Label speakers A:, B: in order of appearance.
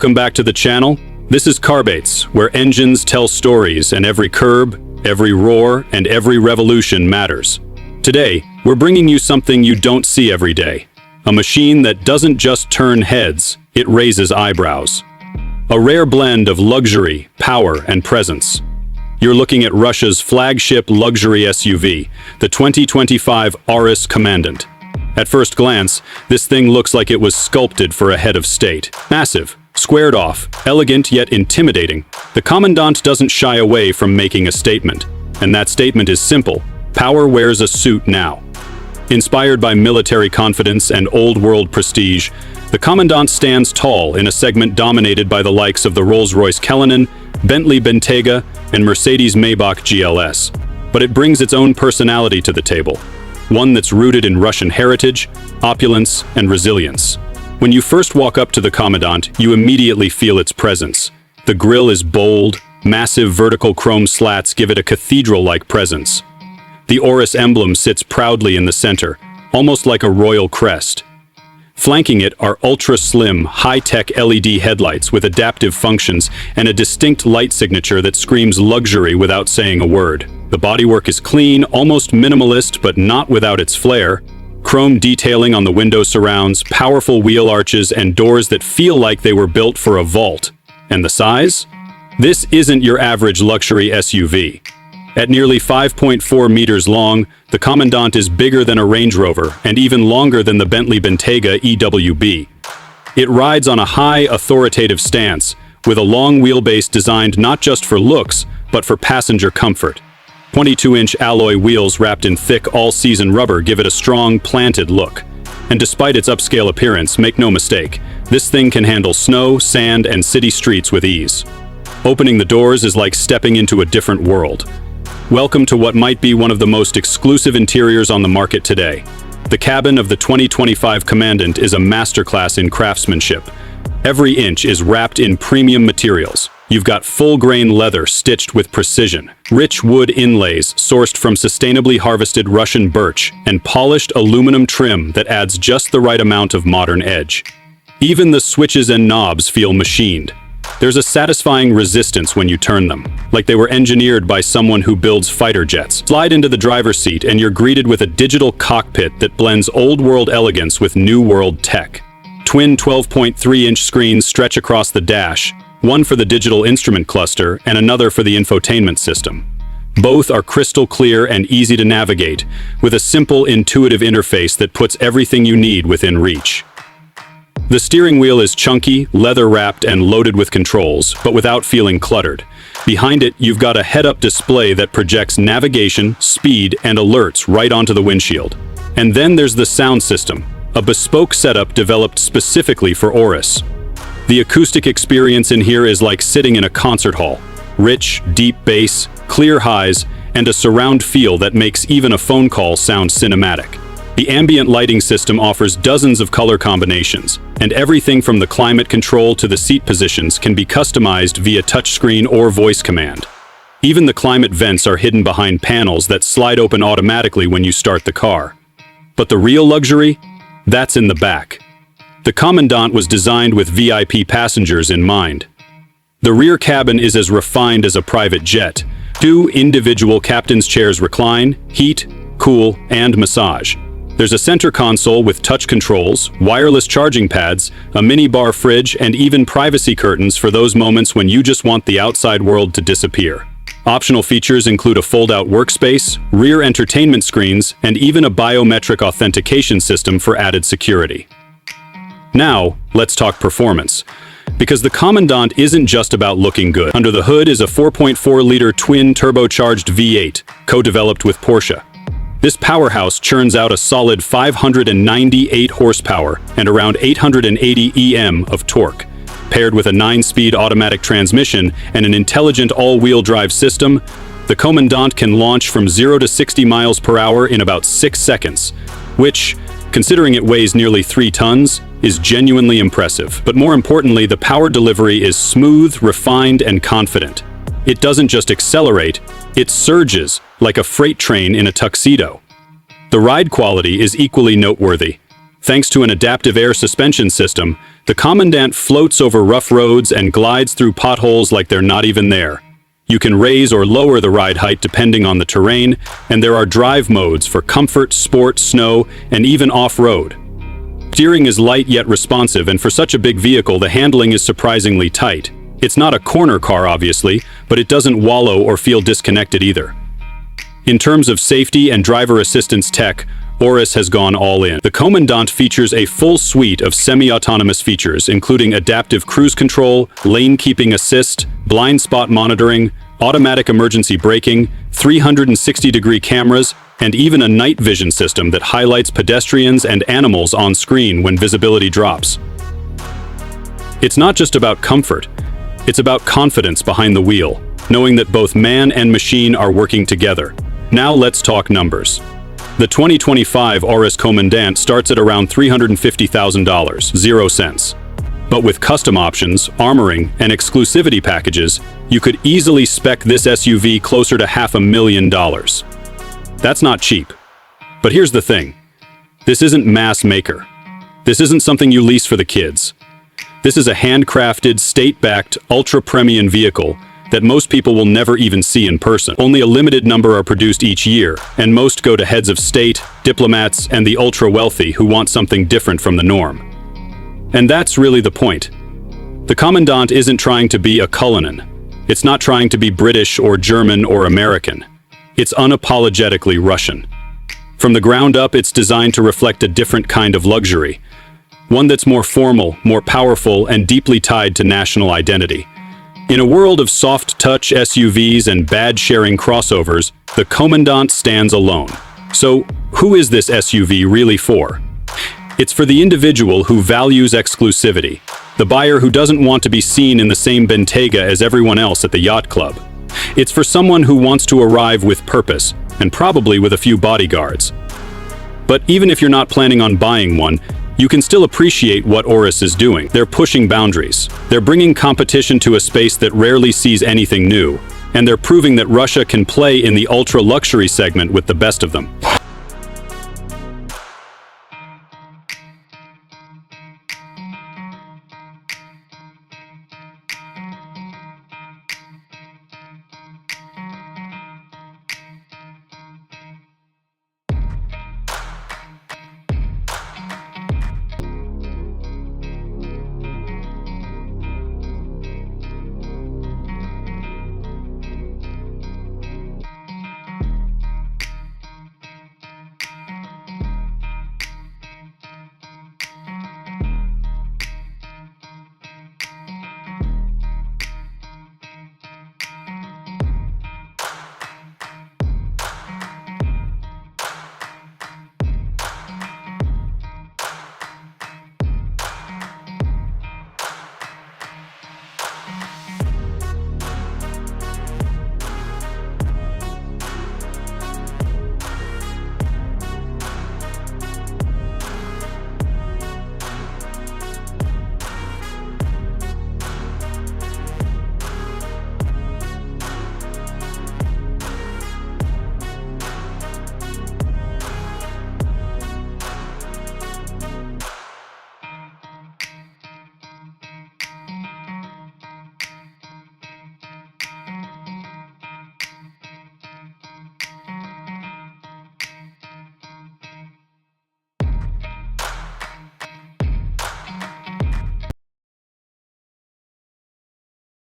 A: Welcome back to the channel. This is Carbeats, where engines tell stories and every curb, every roar, and every revolution matters. Today, we're bringing you something you don't see every day. A machine that doesn't just turn heads, it raises eyebrows. A rare blend of luxury, power, and presence. You're looking at Russia's flagship luxury SUV, the 2025 Aurus Komendant. At first glance, this thing looks like it was sculpted for a head of state. Massive, squared off, elegant yet intimidating, the Komendant doesn't shy away from making a statement. And that statement is simple: power wears a suit now. Inspired by military confidence and old-world prestige, the Komendant stands tall in a segment dominated by the likes of the Rolls-Royce Cullinan, Bentley Bentayga, and Mercedes-Maybach GLS. But it brings its own personality to the table. One that's rooted in Russian heritage, opulence, and resilience. When you first walk up to the Komendant, you immediately feel its presence. The grille is bold, massive vertical chrome slats give it a cathedral-like presence. The Aurus emblem sits proudly in the center, almost like a royal crest. Flanking it are ultra-slim, high-tech LED headlights with adaptive functions and a distinct light signature that screams luxury without saying a word. The bodywork is clean, almost minimalist, but not without its flair. Chrome detailing on the window surrounds, powerful wheel arches, and doors that feel like they were built for a vault. And the size? This isn't your average luxury SUV. At nearly 5.4 meters long, the Komendant is bigger than a Range Rover and even longer than the Bentley Bentayga EWB. It rides on a high, authoritative stance, with a long wheelbase designed not just for looks, but for passenger comfort. 22-inch alloy wheels wrapped in thick all-season rubber give it a strong, planted look. And despite its upscale appearance, make no mistake, this thing can handle snow, sand, and city streets with ease. Opening the doors is like stepping into a different world. Welcome to what might be one of the most exclusive interiors on the market today. The cabin of the 2025 Komendant is a masterclass in craftsmanship. Every inch is wrapped in premium materials. You've got full-grain leather stitched with precision, rich wood inlays sourced from sustainably harvested Russian birch, and polished aluminum trim that adds just the right amount of modern edge. Even the switches and knobs feel machined. There's a satisfying resistance when you turn them, like they were engineered by someone who builds fighter jets. Slide into the driver's seat and you're greeted with a digital cockpit that blends old-world elegance with new-world tech. Twin 12.3-inch screens stretch across the dash, one for the digital instrument cluster and another for the infotainment system. Both are crystal clear and easy to navigate, with a simple, intuitive interface that puts everything you need within reach. The steering wheel is chunky, leather-wrapped, and loaded with controls, but without feeling cluttered. Behind it, you've got a head-up display that projects navigation, speed, and alerts right onto the windshield. And then there's the sound system, a bespoke setup developed specifically for Aurus. The acoustic experience in here is like sitting in a concert hall. Rich, deep bass, clear highs, and a surround feel that makes even a phone call sound cinematic. The ambient lighting system offers dozens of color combinations, and everything from the climate control to the seat positions can be customized via touchscreen or voice command. Even the climate vents are hidden behind panels that slide open automatically when you start the car. But the real luxury? That's in the back. The Komendant was designed with VIP passengers in mind. The rear cabin is as refined as a private jet. 2 individual captain's chairs recline, heat, cool, and massage. There's a center console with touch controls, wireless charging pads, a mini-bar fridge, and even privacy curtains for those moments when you just want the outside world to disappear. Optional features include a fold-out workspace, rear entertainment screens, and even a biometric authentication system for added security. Now, let's talk performance. Because the Komendant isn't just about looking good. Under the hood is a 4.4-liter twin turbocharged V8, co-developed with Porsche. This powerhouse churns out a solid 598 horsepower and around 880 Nm of torque. Paired with a 9-speed automatic transmission and an intelligent all-wheel drive system, the Komendant can launch from 0 to 60 miles per hour in about 6 seconds, which, considering it weighs nearly 3 tons, is genuinely impressive. But more importantly, the power delivery is smooth, refined, and confident. It doesn't just accelerate, it surges like a freight train in a tuxedo. The ride quality is equally noteworthy. Thanks to an adaptive air suspension system, the Komendant floats over rough roads and glides through potholes like they're not even there. You can raise or lower the ride height depending on the terrain, and there are drive modes for comfort, sport, snow, and even off-road. Steering is light yet responsive, and for such a big vehicle, the handling is surprisingly tight. It's not a corner car, obviously, but it doesn't wallow or feel disconnected either. In terms of safety and driver assistance tech, Aurus has gone all in. The Komendant features a full suite of semi-autonomous features, including adaptive cruise control, lane keeping assist, blind spot monitoring, automatic emergency braking, 360-degree cameras, and even a night vision system that highlights pedestrians and animals on screen when visibility drops. It's not just about comfort, it's about confidence behind the wheel, knowing that both man and machine are working together. Now let's talk numbers. The 2025 Aurus Komendant starts at around $350,000, 0 cents. But with custom options, armoring, and exclusivity packages, you could easily spec this SUV closer to $500,000. That's not cheap. But here's the thing. This isn't mass maker. This isn't something you lease for the kids. This is a handcrafted, state-backed, ultra-premium vehicle that most people will never even see in person. Only a limited number are produced each year, and most go to heads of state, diplomats, and the ultra-wealthy who want something different from the norm. And that's really the point. The Komendant isn't trying to be a Cullinan. It's not trying to be British or German or American. It's unapologetically Russian. From the ground up, it's designed to reflect a different kind of luxury. One that's more formal, more powerful, and deeply tied to national identity. In a world of soft-touch SUVs and badge-sharing crossovers, the Komendant stands alone. So, who is this SUV really for? It's for the individual who values exclusivity, the buyer who doesn't want to be seen in the same Bentayga as everyone else at the yacht club. It's for someone who wants to arrive with purpose, and probably with a few bodyguards. But even if you're not planning on buying one, you can still appreciate what Aurus is doing. They're pushing boundaries. They're bringing competition to a space that rarely sees anything new. And they're proving that Russia can play in the ultra-luxury segment with the best of them.